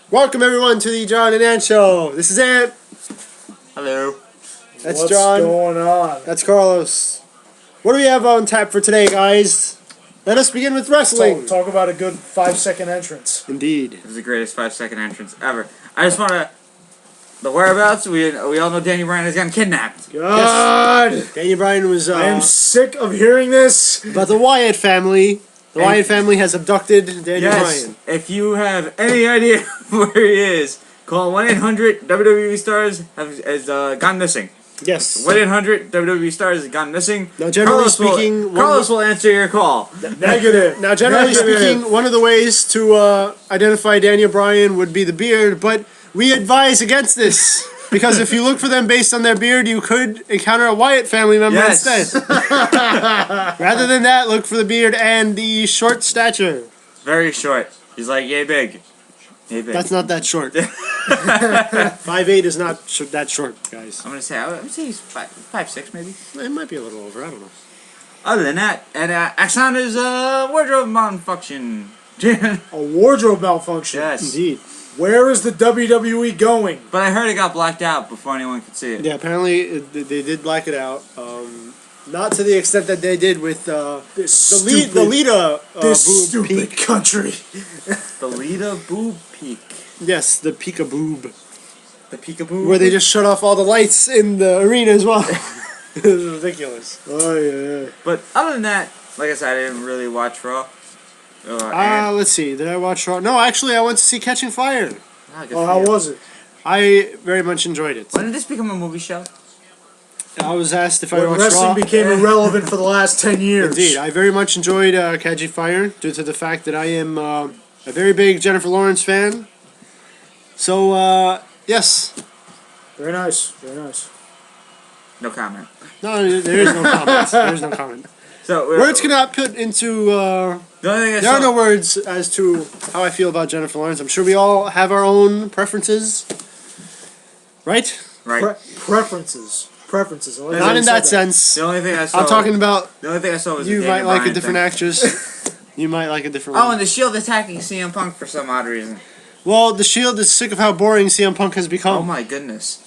Welcome everyone to the John and Ant Show. This is Ant. Hello. That's What's John. going on? That's Carlos. What do we have on tap for today, guys? Let us begin with wrestling. Talk about a good 5-second entrance. Indeed. It was the greatest 5-second entrance ever. I just want to... The whereabouts, we all know Danny Bryan has gotten kidnapped. God! Daniel Bryan was... I am sick of hearing this. But the Wyatt family... The Wyatt family has abducted Daniel Bryan. If you have any idea where he is, call 1-800-WWE Stars has gone missing. Yes. 1-800-WWE Stars has gone missing. Now, generally speaking... Carlos will answer your call. Negative. Now, generally speaking, one of the ways to identify Daniel Bryan would be the beard, but we advise against this. Because if you look for them based on their beard, you could encounter a Wyatt family member instead. Rather than that, look for the beard and the short stature. Very short. He's like, yay big. Yay big. That's not that short. 5'8" is not that short, guys. I'm gonna say he's 5'6" maybe. It might be a little over, I don't know. Other than that, and Axana's wardrobe malfunction. A wardrobe malfunction. Yes. Indeed. Where is the WWE going? But I heard it got blacked out before anyone could see it. Yeah, apparently they did black it out. Not to the extent that they did with the Lita This boob stupid peak. country. The Lita boob peak. Yes, the Pika boob. The peekaboo. Where they just shut off all the lights in the arena as well. It was ridiculous. Oh, yeah. But other than that, like I said, I didn't really watch Raw. Let's see. Did I watch Raw? No, actually, I went to see Catching Fire. How was it? I very much enjoyed it. When did this become a movie show? I was asked if I When watched wrestling Raw. became irrelevant for the last 10 years. Indeed, I very much enjoyed Catching Fire due to the fact that I am a very big Jennifer Lawrence fan. So, yes. Very nice. Very nice. No comment. No, there is no comment. There is no comment. So Words cannot put into... the only thing I there saw, are no words as to how I feel about Jennifer Lawrence. I'm sure we all have our own preferences. Right? Right. Preferences. Preferences. I like how Not you in said that sense. The only thing I saw. I'm talking about... The only thing I saw was You the might Daniel like a Bryan different thing. actress. You might like a different Oh, one. and the Shield attacking CM Punk for some odd reason. Well, the Shield is sick of how boring CM Punk has Oh become. my goodness.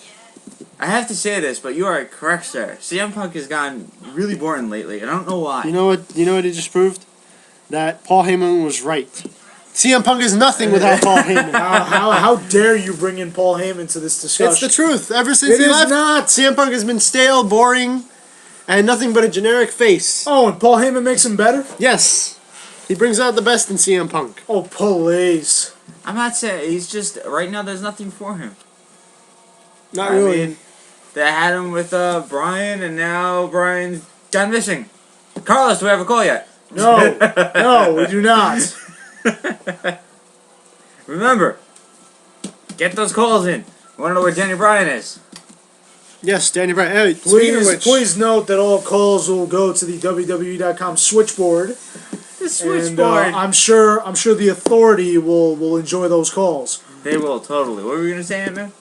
I have to say this, but you are correct, sir. CM Punk has gotten really boring lately, and I don't know why. You know what it just proved? That Paul Heyman was right. CM Punk is nothing without Paul Heyman. how dare you bring in Paul Heyman to this discussion? It's the truth. Ever since It he is left, not. CM Punk has been stale, boring, and nothing but a generic face. Oh, and Paul Heyman makes him better? Yes. He brings out the best in CM Punk. Oh, please. I'm not saying he's just right now. There's nothing for him. Not I really. mean, they had him with Brian, and now Brian's gone missing. Carlos, do we have a call yet? No. No, we do not. Remember, get those calls in. We want to know where Danny Bryan is. Yes, Danny Bryan. Hey, speaking of which, Please note that all calls will go to the WWE.com switchboard. The And switchboard. I'm sure the authority will enjoy those calls. They will, totally. What were we going to say, man?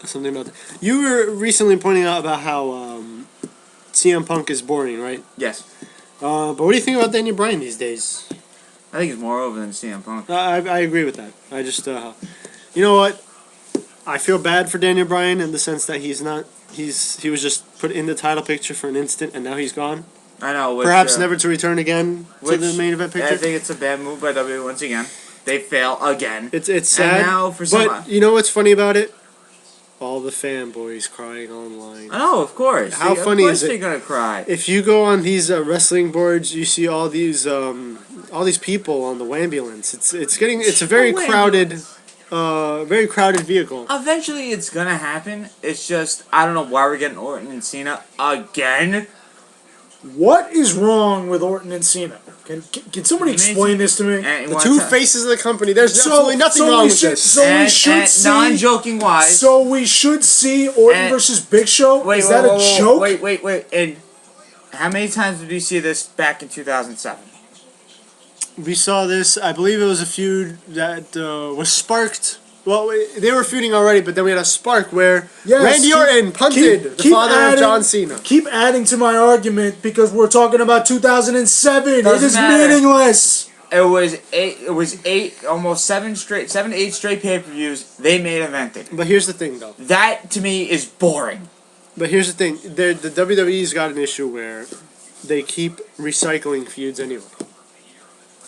something about that. You were recently pointing out about how CM Punk is boring, right? Yes. But what do you think about Daniel Bryan these days? I think he's more over than CM Punk. I agree with that. I just, you know what? I feel bad for Daniel Bryan in the sense that he was just put in the title picture for an instant and now he's gone. I know. Which, Perhaps never to return again to the main event picture. I think it's a bad move by WWE once again. They fail again. It's sad. And now for some, but you know what's funny about it? All the fanboys crying online. I know, of course. How funny is it? Of course they're gonna cry. If you go on these wrestling boards, you see all these people on the Wambulance. It's a very crowded vehicle. Eventually, it's gonna happen. It's just I don't know why we're getting Orton and Cena again. What is wrong with Orton and Cena? Can somebody explain this to me? The two faces of the company. There's absolutely nothing wrong with this. So we should see. Non-joking wise. So we should see Orton versus Big Show. Is that a joke? Wait. And how many times did we see this back in 2007? We saw this. I believe it was a feud that was sparked. Well, they were feuding already, but then we had a spark where Randy Orton punted the father of John Cena. Keep adding to my argument because we're talking about 2007. It is matter. meaningless. It was eight, almost 7 to 8 straight pay-per-views. They main evented. But here's the thing, though. That to me is boring. But here's the thing. The WWE's got an issue where they keep recycling feuds anyway.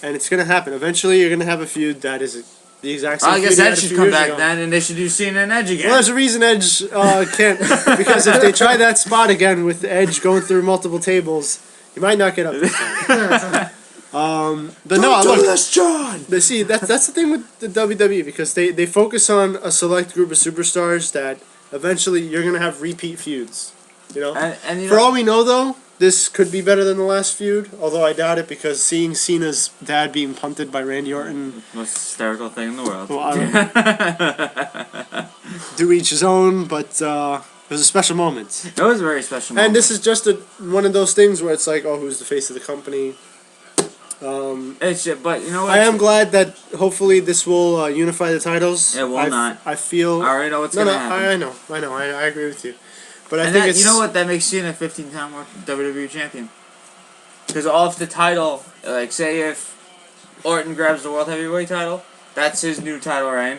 And it's going to happen. Eventually, you're going to have a feud that is the exact same I guess feud you had Edge a should few come years back ago. then, and they should do Cena and Edge again. Well, there's a reason Edge can't. Because if they try that spot again with Edge going through multiple tables, he might not get up this time. But no, look. This, John. But see, that's the thing with the WWE, because they focus on a select group of superstars that eventually you're going to have repeat feuds. You know? And you For know, all we know, though, this could be better than the last feud, although I doubt it, because seeing Cena's dad being punted by Randy Orton... most hysterical thing in the world. Well, I don't do each his own, but it was a special moment. It was a very special moment. And this is just one of those things where it's like, oh, who's the face of the company? But you know what? I am glad that hopefully this will unify the titles. It will not. I feel... I already know what's going to happen. I know. I agree with you. But I And think that, it's... you know what? That makes Cena a 15-time WWE champion. Because off the title, like say if Orton grabs the World Heavyweight title, that's his new title reign.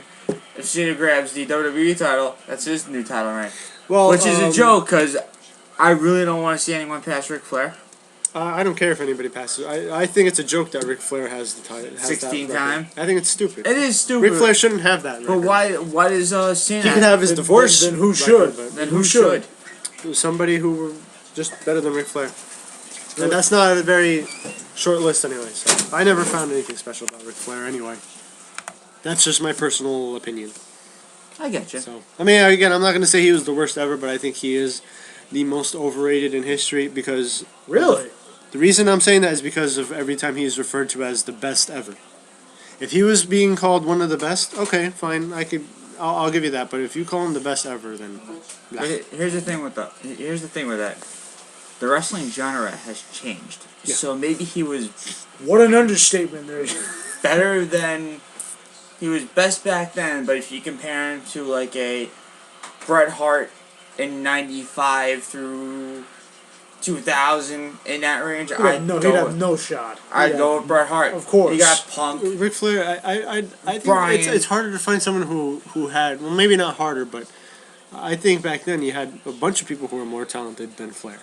If Cena grabs the WWE title, that's his new title reign. Well, Which is a joke, because I really don't want to see anyone pass Ric Flair. I don't care if anybody passes. I think it's a joke that Ric Flair has the title. 16 time. I think it's stupid. It is stupid. Ric Flair shouldn't have that record. But why does Cena... He could have his divorce. Then who should? record, Then who should? but somebody who were just better than Ric Flair. And that's not a very short list anyway, so I never found anything special about Ric Flair anyway. That's just my personal opinion. I get you. So, I mean, again, I'm not going to say he was the worst ever, but I think he is the most overrated in history because... Really? The reason I'm saying that is because of every time he is referred to as the best ever. If he was being called one of the best, okay, fine, I'll give you that. But if you call him the best ever, then... Blah. Here's the thing with that. The wrestling genre has changed. Yeah. So maybe he was What an understatement there. better than... He was best back then, but if you compare him to like a Bret Hart in 95 through 2000 in that range, He'd have no shot. I'd go with Bret Hart. Of course. He got Punk. Ric Flair, I think Brian. it's harder to find someone who had, well, maybe not harder, but I think back then you had a bunch of people who were more talented than Flair.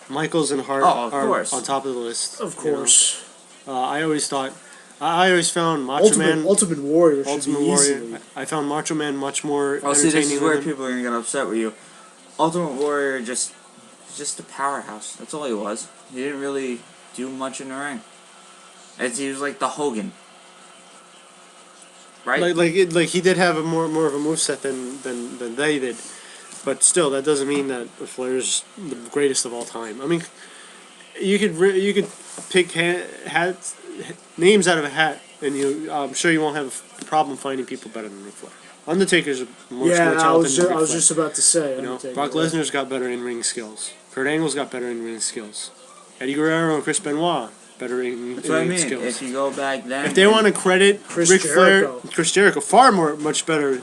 Michaels and Hart of are course. on top of the list. Of course. I always found Macho Man... Ultimate Warrior should Ultimate be Warrior. easily. I found Macho Man much more Oh, see, entertaining this is where than him. people are gonna get upset with you. Ultimate Warrior just a powerhouse. That's all he was. He didn't really do much in the ring. He was like the Hogan, right? Like he did have a more of a moveset than they did, but still that doesn't mean that Flair's the greatest of all time. I mean, you could pick names out of a hat, and I'm sure you won't have a problem finding people better than Ric Flair. Undertaker's much more talented I was than Ric Flair. just about to say. You know, Undertaker, Brock Lesnar's got better in-ring skills. Kurt Angle's got better in-ring skills. Eddie Guerrero and Chris Benoit, better in-ring That's what I mean. skills. If you go back then, If they want to credit Chris Ric Jericho. Flair, Chris Jericho, much better.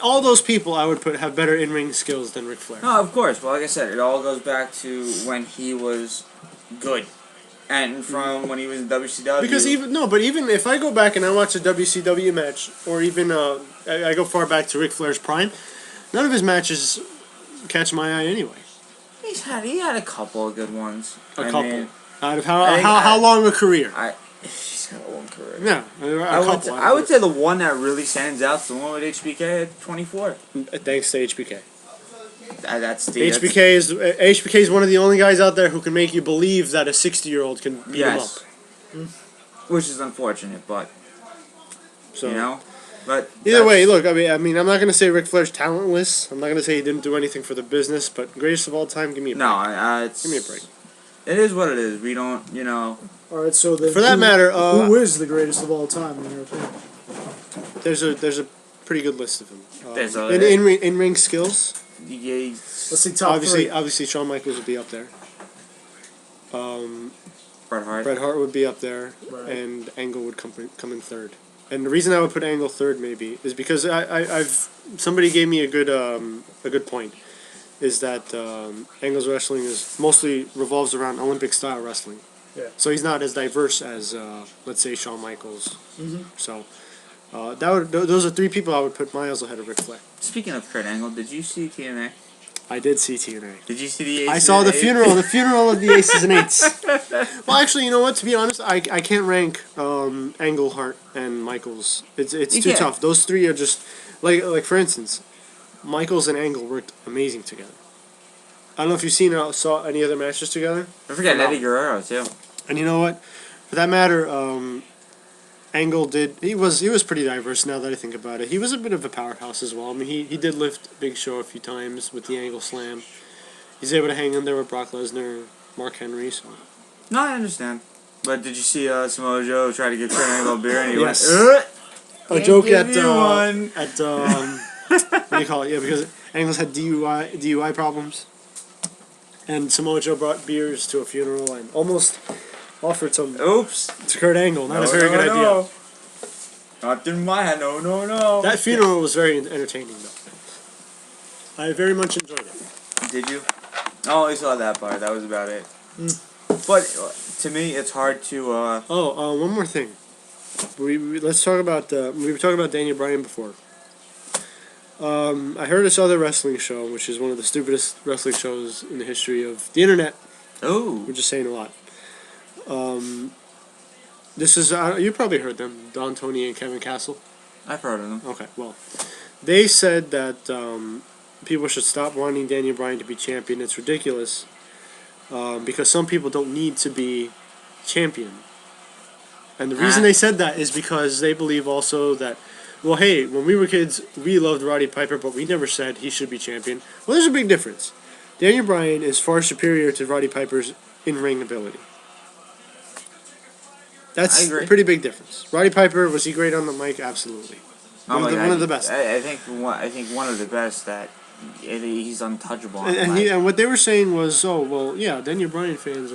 All those people I would put have better in-ring skills than Ric Flair. no, of course. Well, like I said, it all goes back to when he was good, and from when he was in WCW. Because even if I go back and I watch a WCW match, or even I go far back to Ric Flair's prime, none of his matches catch my eye anyway. he had a couple of good ones. A I couple. mean, Out of I think how long a career? he's got a long career. Yeah, a couple. I would say the one that really stands out is the one with HBK at 24. Thanks to HBK. That's the HBK is one of the only guys out there who can make you believe that a 60-year-old can beat him up. Which is unfortunate, but So you know, but either way, look. I mean, I'm not gonna say Ric Flair's talentless. I'm not gonna say he didn't do anything for the business, but greatest of all time. Give me a break. No, Give me a break. It is what it is. We don't, you know. All right, so then For that matter, who is the greatest of all time in your opinion? There's a pretty good list of them. There's a- in ring skills. Yeah, Let's say top three. Obviously, Shawn Michaels would be up there. Bret Hart. Bret Hart would be up there, Right. and Angle would come in third. And the reason I would put Angle third maybe is because somebody gave me a good point, is that Angle's wrestling is mostly revolves around Olympic style wrestling. Yeah. So he's not as diverse as, let's say, Shawn Michaels. Mm-hmm. So those are three people I would put miles ahead of Ric Flair. Speaking of Kurt Angle, did you see TNA? I did see TNA. Did you see the Aces I saw and the Eights? funeral of the Aces and Eights. Well, actually, you know what? To be honest, I can't rank Angle, Hart, and Michaels. It's You too can't. tough. Those three are just like for instance, Michaels and Angle worked amazing together. I don't know if you've saw any other matches together. I forget No. Eddie Guerrero too. And you know what? For that matter, Angle did. He was pretty diverse. Now that I think about it, he was a bit of a powerhouse as well. I mean, he did lift Big Show a few times with the Angle Slam. He's able to hang in there with Brock Lesnar, Mark Henry. So. No, I understand. But did you see Samoa Joe try to get Kurt Angle a beer and he Yes. went, A Can't joke give at you one. what do you call it? Yeah, because Angle's had DUI problems, and Samoa Joe brought beers to a funeral and almost offered some Oops. to Kurt Angle. Not a very good idea. Not in my hand. No. That funeral was very entertaining, though. I very much enjoyed it. Did you? I only saw that part. That was about it. Mm. But to me, it's hard to. One more thing. Let's talk about. We were talking about Daniel Bryan before. I heard this other wrestling show, which is one of the stupidest wrestling shows in the history of the internet. Oh. We're just saying a lot. This is you probably heard them, Don Tony and Kevin Castle. I've heard of them. Okay, well, they said that people should stop wanting Daniel Bryan to be champion. It's ridiculous because some people don't need to be champion. And the reason they said that is because they believe also that, well, hey, when we were kids, we loved Roddy Piper, but we never said he should be champion. Well, there's a big difference. Daniel Bryan is far superior to Roddy Piper's in-ring ability. That's a pretty big difference. Roddy Piper, was he great on the mic? Absolutely. One of the best. I think one of the best that he's untouchable. And what they were saying was, oh well, yeah, Daniel Bryan fans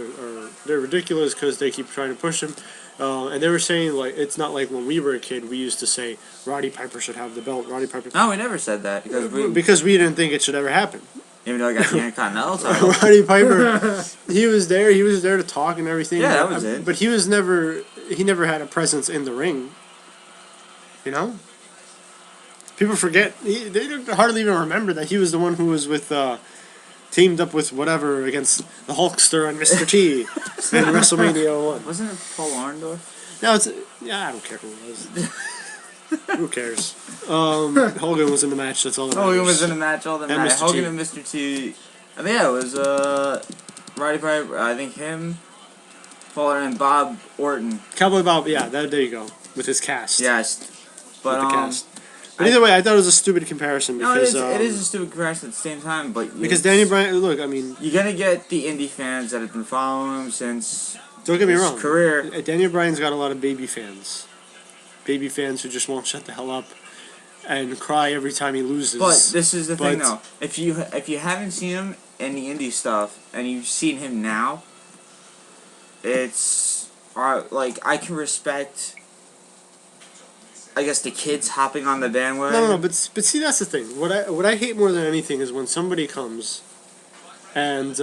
they're ridiculous because they keep trying to push him. And they were saying like it's not like when we were a kid we used to say Roddy Piper should have the belt. Roddy Piper. No, we never said that because we didn't think it should ever happen. Even though I got the Intercontinental title. Roddy Piper, he was there. He was there to talk and everything. Yeah, that was it. But he was never. He never had a presence in the ring. You know. People forget. They don't hardly even remember that he was the one who was with. Teamed up with whatever against the Hulkster and Mr. T in WrestleMania 1. Wasn't it Paul Orndorff? No, I don't care who it was. Who cares? Hogan was in the match. That's all that matters. Hogan was in the match. All that And mattered. Mr. Hogan T. and Mr. T. I think it was Roddy Piper. I think him, Paul and Bob Orton. Cowboy Bob. Yeah, there you go with his cast. Yes, but with the cast. But either way, I thought it was a stupid comparison because it is a stupid comparison at the same time. But because Daniel Bryan, look, I mean, you're gonna get the indie fans that have been following him since. Don't get me his wrong. Career. Daniel Bryan's got a lot of baby fans. Baby fans who just won't shut the hell up and cry every time he loses. But this is the thing, though. If you haven't seen him in the indie stuff and you've seen him now, it's like I can respect. I guess the kids hopping on the bandwagon. No, but see that's the thing. What I hate more than anything is when somebody comes and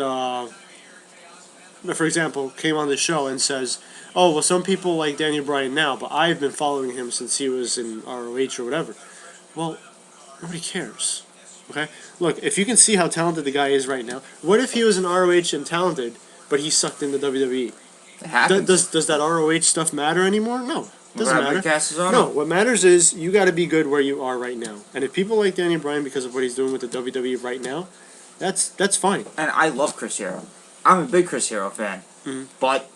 for example, came on the show and says, "Oh, well, some people like Daniel Bryan now, but I've been following him since he was in ROH or whatever." Well, nobody cares. Okay? Look, if you can see how talented the guy is right now, what if he was in ROH and talented, but he sucked into WWE? It happens. Does that ROH stuff matter anymore? No. Doesn't matter. No, what matters is you got to be good where you are right now. And if people like Daniel Bryan because of what he's doing with the WWE right now, that's fine. And I love Chris Hero. I'm a big Chris Hero fan. Mm-hmm. But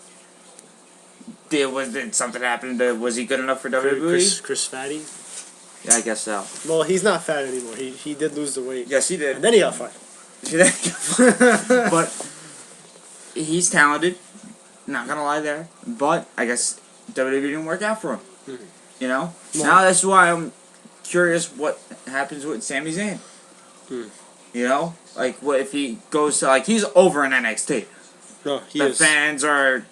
did something happen? Was he good enough for WWE? Chris Fatty? Yeah, I guess so. Well, he's not fat anymore. He did lose the weight. Yes, he did. And then he got fired. But he's talented. Not gonna lie there. But I guess WWE didn't work out for him. Mm-hmm. You know? No. Now that's why I'm curious what happens with Sami Zayn. Mm. You know? Like, what if he goes to, like, he's over in NXT. No, he The is. fans are,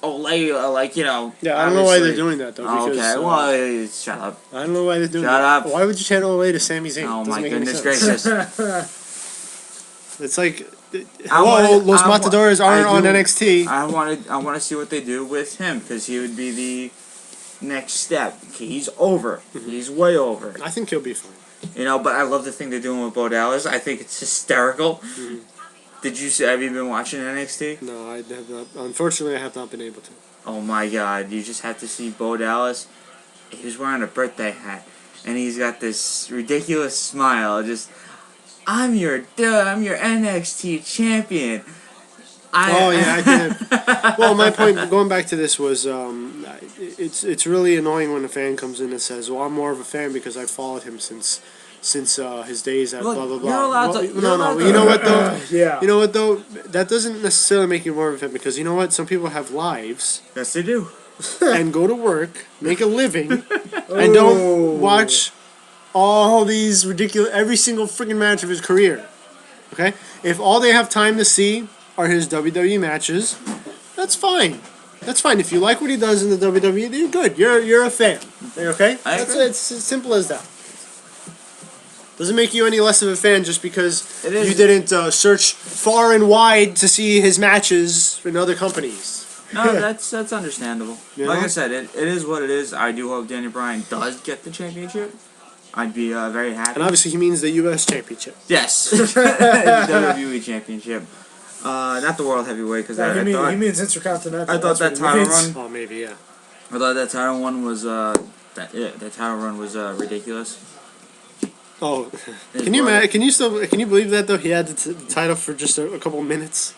like, you know. Yeah, I don't know why they're doing that, though. Oh, because, okay, well, shut up. I don't know why they're doing Shut that. up. Why would you channel away to Sami Zayn? Oh, Doesn't my make any goodness sense. gracious. It's like, Los Matadores aren't on NXT. I want to see what they do with him because he would be the next step. He's over. He's way over. I think he'll be fine. You know, but I love the thing they're doing with Bo Dallas. I think it's hysterical. Have you been watching NXT? No, I have not. Unfortunately, I have not been able to. Oh my God! You just have to see Bo Dallas. He was wearing a birthday hat, and he's got this ridiculous smile. I'm your NXT champion. I did. Well, my point, going back to this, was it's really annoying when a fan comes in and says, "Well, I'm more of a fan because I followed him since his days at blah blah blah." You're allowed to. You know what though? Yeah. You know what though? That doesn't necessarily make you more of a fan because you know what? Some people have lives Yes, they do. and go to work, make a living, and don't watch all these ridiculous every single freaking match of his career. Okay, if all they have time to see are his WWE matches, that's fine. That's fine. If you like what he does in the WWE, then you're good. You're a fan. Okay? It's as simple as that. Doesn't make you any less of a fan just because you didn't search far and wide to see his matches in other companies. No, that's understandable. You Like know? I said, it is what it is. I do hope Daniel Bryan does get the championship. I'd be very happy. And obviously he means the U.S. Championship. Yes. WWE Championship. Not the World Heavyweight, because he means Intercontinental. I thought that title run. Oh, maybe, yeah. I thought that title one was that title run was ridiculous. Oh, can you believe that though? He had the title for just a couple minutes.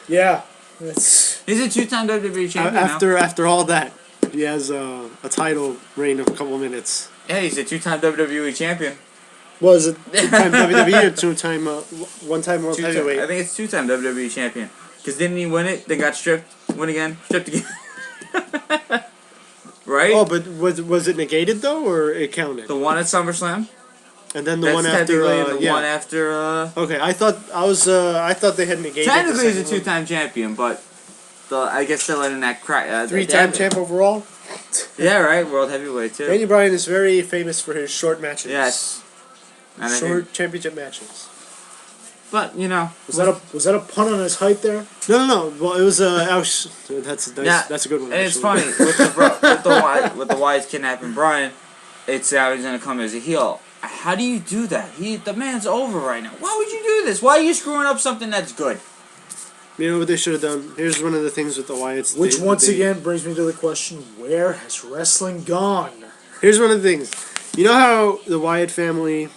Yeah, he's a two-time WWE champion After all that, he has a title reign of a couple minutes. Yeah, he's a two-time WWE champion. Was it two-time WWE or two-time, one-time World Heavyweight? I think it's two-time WWE champion. Because didn't he win it, then got stripped, win again, stripped again? Right? Oh, but was it negated, though, or it counted? The one at SummerSlam. And then the one after, one after, Okay, I thought they had negated. Technically he's a two-time champion, but I guess they're letting that crack. Three-time champ overall? Yeah, right, World Heavyweight, too. Daniel Bryan is very famous for his short matches. Yes. And short championship matches. But was that a pun on his height there? No. Well, it was that's a good one. And it's funny with the Wyatts kidnapping Bryan. It's he's gonna come as a heel. How do you do that? The man's over right now. Why would you do this? Why are you screwing up something that's good? You know what they should have done? Here's one of the things with the Wyatts. Which once again brings me to the question: where has wrestling gone? Here's one of the things. You know how the Wyatt family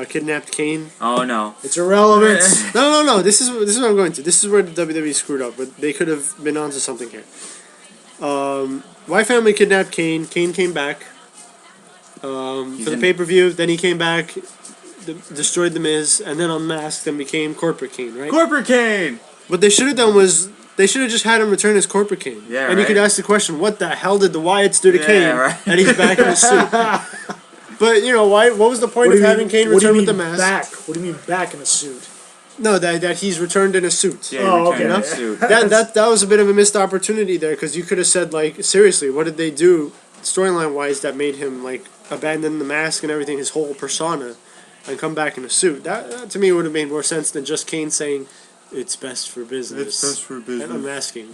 kidnapped Kane? Oh no, it's irrelevant. No. This is what I'm going to. This is where the WWE screwed up. But they could have been onto something here. Wyatt family kidnapped Kane. Kane came back for the pay-per-view. Then he came back, destroyed the Miz, and then unmasked and became Corporate Kane. Right? Corporate Kane. What they should have done was they should have just had him return as Corporate Kane. Yeah, and you could ask the question, what the hell did the Wyatts do to Kane? Right. And he's back in the suit. But, why? What was the point of having Kane return with the mask? Back? What do you mean back in a suit? No, that he's returned in a suit. Yeah, okay. In a suit. That was a bit of a missed opportunity there, because you could have said, seriously, what did they do storyline-wise that made him, abandon the mask and everything, his whole persona, and come back in a suit? That to me, would have made more sense than just Kane saying, it's best for business. It's best for business. And unmasking.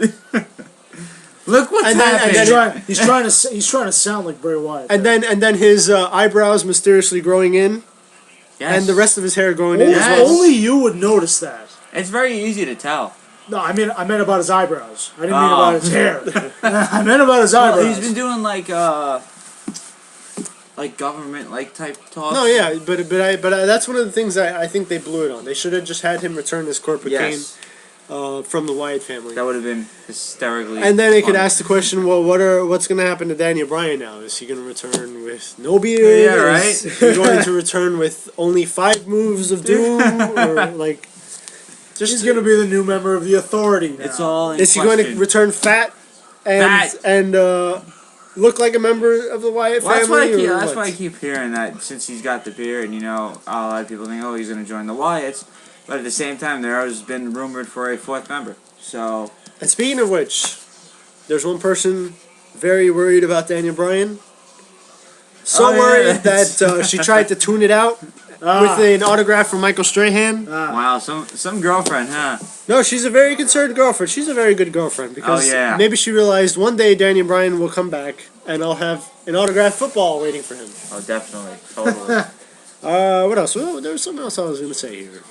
Look what's happening. He's trying to sound like Bray Wyatt. And then his eyebrows mysteriously growing in, and the rest of his hair growing in as well. Only you would notice that. It's very easy to tell. No, I meant about his eyebrows. I didn't mean about his hair. I meant about his eyebrows. He's been doing government type talk. No, yeah, but that's one of the things I think they blew it on. They should have just had him return as Corporate Kane. From the Wyatt family. That would have been hysterically. And then they could ask the question, well, what's going to happen to Daniel Bryan now? Is he going to return with no beard? Yeah, right. Is he going to return with only 5 moves of doom? Or he's going to be the new member of the Authority now. It's all in Is he going to return fat and look like a member of the Wyatt family? That's why I keep hearing that since he's got the beard, and a lot of people think, oh, he's going to join the Wyatts. But at the same time, there has been rumored for a 4th member. So. And speaking of which, there's one person very worried about Daniel Bryan. So worried that she tried to tune it out with an autograph from Michael Strahan. Wow, some girlfriend, huh? No, she's a very concerned girlfriend. She's a very good girlfriend because maybe she realized one day Daniel Bryan will come back and I'll have an autographed football waiting for him. Oh, definitely. Totally. What else? Well, there was something else I was going to say here.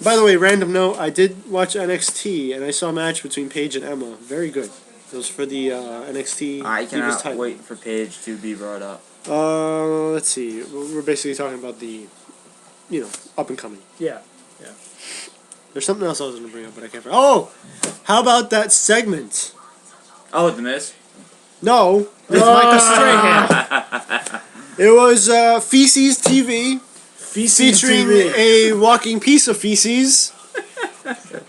By the way, random note, I did watch NXT and I saw a match between Paige and Emma. Very good. It was for the NXT I Divas cannot title. wait for Paige to be brought up. Let's see. We're basically talking about the, up and coming. Yeah. There's something else I was going to bring up, but I can't. Oh, how about that segment? Oh, The Miz? No, it's Michael Strahan. It was Feces TV, featuring a walking piece of feces.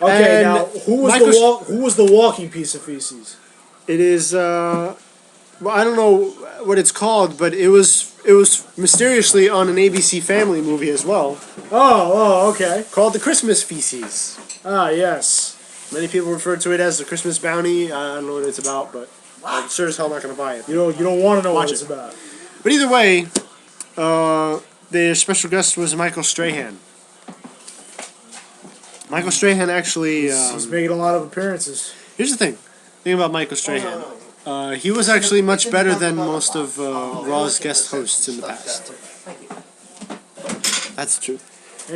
Okay, And now who was the walking piece of feces? It is. Well, I don't know what it's called, but it was mysteriously on an ABC Family movie as well. Oh, okay. Called The Christmas Feces. Ah, yes. Many people refer to it as the Christmas Bounty. I don't know what it's about, but I'm sure as hell not going to buy it. You don't want to know what Watch it's it. about. But either way, the special guest was Michael Strahan. Michael Strahan actually... He's making a lot of appearances. Here's the thing about Michael Strahan. He was actually much better than most of Raw's guest hosts in the past. That's true.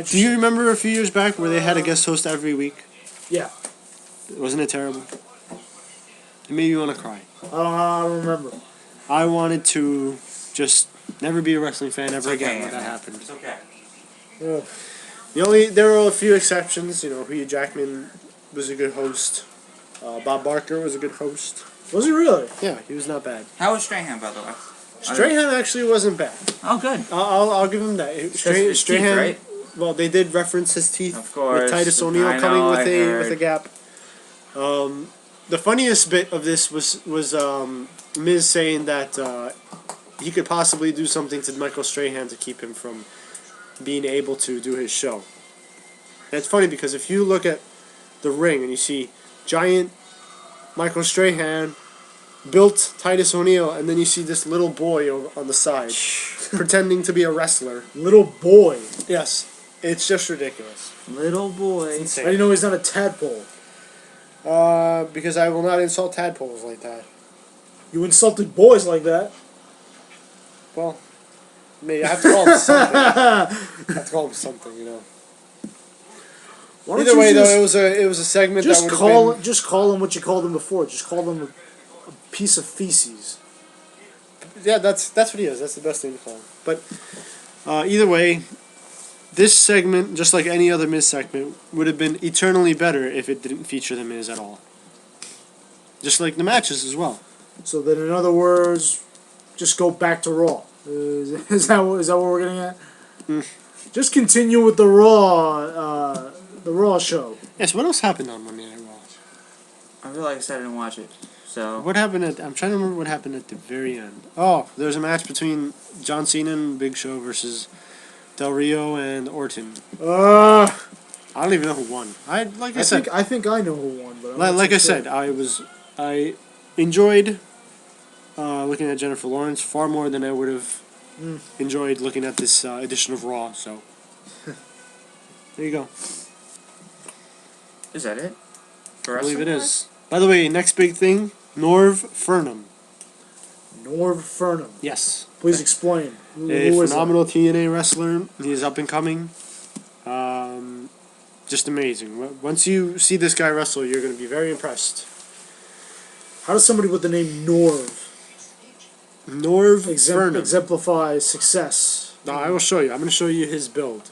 Do you remember a few years back where they had a guest host every week? Yeah. Wasn't it terrible? It made me want to cry. I don't remember. I wanted to just never be a wrestling fan ever again when that happened. It's okay. There were a few exceptions. Hugh Jackman was a good host. Bob Barker was a good host. Was he really? Yeah, he was not bad. How was Strahan, by the way? Strahan actually wasn't bad. Oh, good. I'll give him that. Strahan, Strahan, right? Well, they did reference his teeth, Of course. with Titus O'Neil I coming know, with I a gap. The funniest bit of this was Miz saying that he could possibly do something to Michael Strahan to keep him from being able to do his show. And it's funny because if you look at the ring and you see giant Michael Strahan, built Titus O'Neil, and then you see this little boy on the side pretending to be a wrestler. Little boy. Yes, it's just ridiculous. Little boy. It's I insane. didn't know he's not a tadpole. Because I will not insult tadpoles like that. You insulted boys like that. Well, maybe I have to call him something. I have to call him something, Why don't Either you way, just, though, it was a segment that just would have call been... just call him what you called him before. Just call him a piece of feces. Yeah, that's what he is. That's the best thing to call him. But either way, this segment, just like any other Miz segment, would have been eternally better if it didn't feature the Miz at all. Just like the matches as well. So then, in other words, just go back to Raw. Is that what we're getting at? Just continue with the Raw show. Yes. What else happened on Monday Night Raw? I feel like I said I didn't watch it. So. What happened I'm trying to remember what happened at the very end. Oh, there was a match between John Cena and Big Show versus Del Rio and Orton. I don't even know who won. I think I know who won, but like I said, I enjoyed looking at Jennifer Lawrence far more than I would have enjoyed looking at this edition of Raw. So there you go. Is that it? For I believe it wrestling? is. By the way, next big thing, Norv Furnham. Norv Furnham. Yes. Please explain. Who A is phenomenal TNA wrestler. He is up and coming. Just amazing. Once you see this guy wrestle, you're going to be very impressed. that? How does somebody with the name Norv Norv Furnham. exemplify success? No, I will show you. I'm going to show you his build.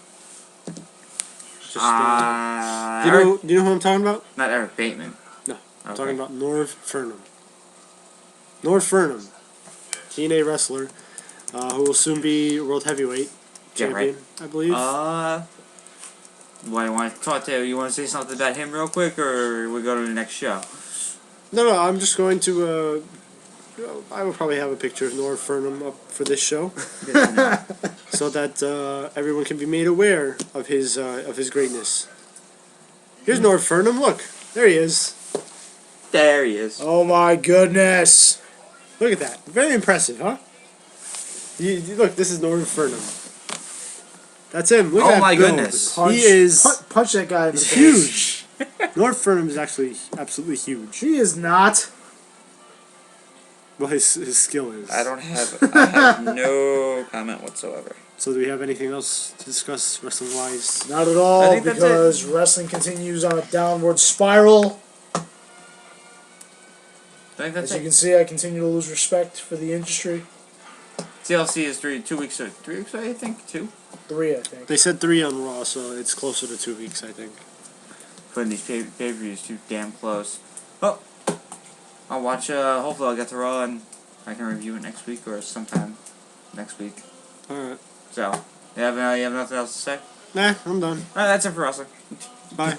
Just, do you know who I'm talking about? Not Eric Bateman. No, I'm talking about Norv Furnham. Norv Furnham, TNA wrestler, who will soon be World Heavyweight Champion, I believe. What, you want to talk to? You want to say something about him real quick, or we go to the next show? No, I'm just going to. I will probably have a picture of Norv Furnham up for this show, so that everyone can be made aware of his greatness. Here's Norv Furnham. Look, there he is. There he is. Oh my goodness! Look at that. Very impressive, huh? Look, this is Norv Furnham. That's him. Look Oh at that my build. goodness. He is punch that guy in the face. huge. North Furnham is actually absolutely huge. He is not. Well, his skill is. I have no comment whatsoever. So do we have anything else to discuss wrestling wise? Not at all, I think that's because wrestling continues on a downward spiral. I think that's As you it. can see, I continue to lose respect for the industry. TLC is 3 weeks away. 3 weeks away, I think. 2. 3, I think. They said 3 on Raw, so it's closer to 2 weeks, I think. Putting these pay-per-views too damn close. Oh, I'll watch. Hopefully, I'll get to Raw and I can review it next week or sometime next week. All right. So, you have nothing else to say? Nah, I'm done. Alright, that's it for wrestling. Bye.